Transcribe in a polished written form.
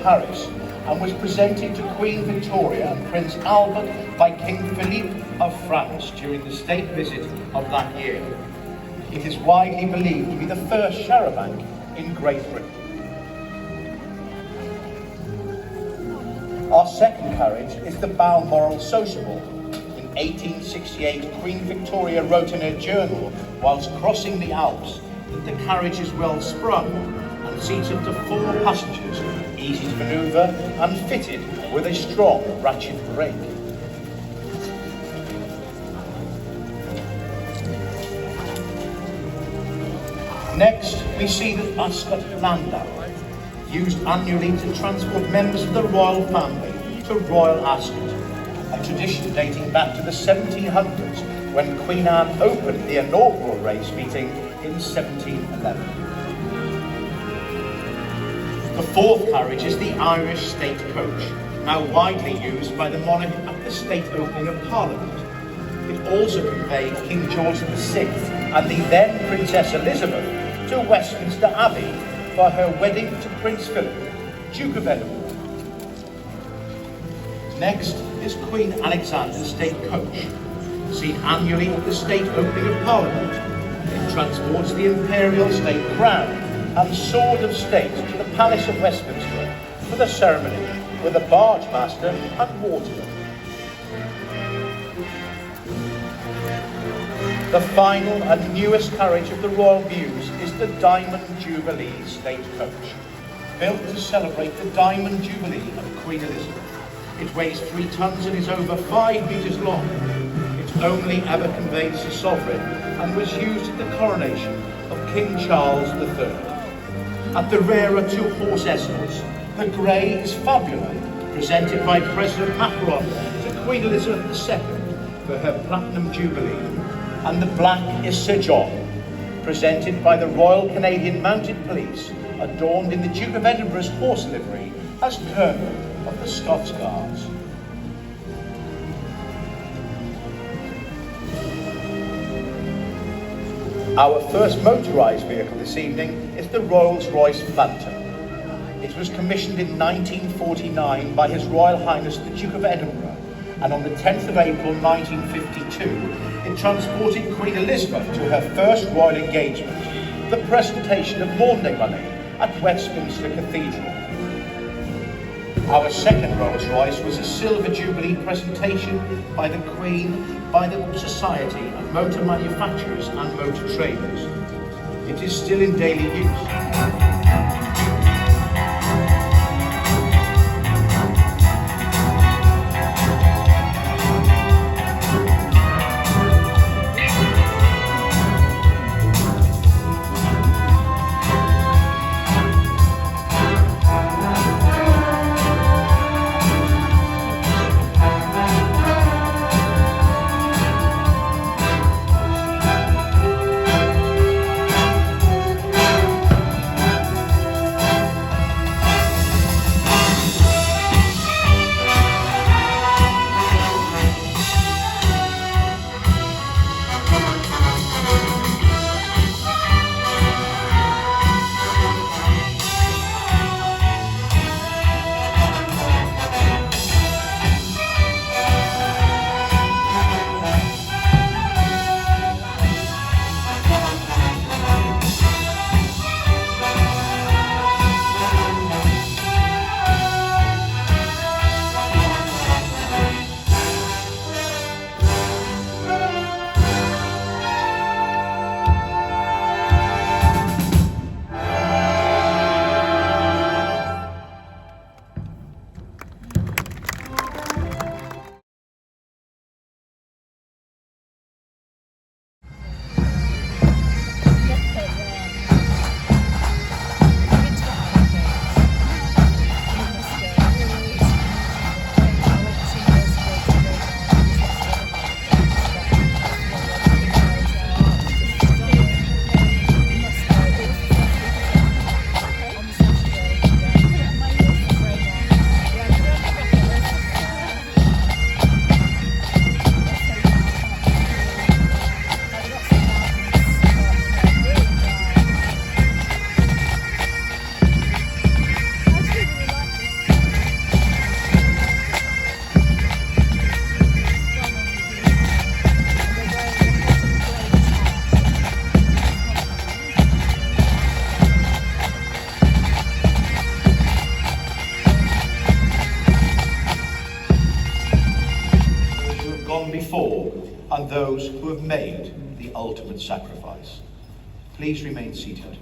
Paris and was presented to Queen Victoria and Prince Albert by King Philippe of France during the state visit of that year. It is widely believed to be the first charabanc in Great Britain. Our second carriage is the Balmoral Sociable. In 1868, Queen Victoria wrote in her journal, whilst crossing the Alps, that the carriage is well sprung and seats up to 4 passengers, easy to manoeuvre and fitted with a strong ratchet brake. Next, we see the Ascot Landau, used annually to transport members of the royal family to Royal Ascot, a tradition dating back to the 1700s when Queen Anne opened the inaugural race meeting in 1711. The fourth carriage is the Irish State Coach, now widely used by the monarch at the state opening of Parliament. It also conveyed King George VI and the then Princess Elizabeth to Westminster Abbey for her wedding to Prince Philip, Duke of Edinburgh. Next is Queen Alexander's State Coach, seen annually at the state opening of Parliament. It transports the imperial state crown and sword of state to the Palace of Westminster for the ceremony with a barge master and waterman. The final and newest carriage of the Royal Mews is the Diamond Jubilee State Coach, built to celebrate the Diamond Jubilee of Queen Elizabeth. It weighs 3 tons and is over 5 metres long. It only ever conveys the sovereign and was used at the coronation of King Charles III. At the rear are 2 horse escorts. The grey is Fabula, presented by President Macron to Queen Elizabeth II for her Platinum Jubilee, and the black is Sir John, presented by the Royal Canadian Mounted Police, adorned in the Duke of Edinburgh's horse livery as Colonel of the Scots Guards. Our first motorised vehicle this evening is the Rolls-Royce Phantom. It was commissioned in 1949 by His Royal Highness the Duke of Edinburgh, and on the 10th of April 1952, it transported Queen Elizabeth to her first royal engagement, the presentation of Maundy Money at Westminster Cathedral. Our second Rolls-Royce was a Silver Jubilee presentation by the Queen by the Society of Motor Manufacturers and Motor Traders. It is still in daily use. before and those who have made the ultimate sacrifice. Please remain seated.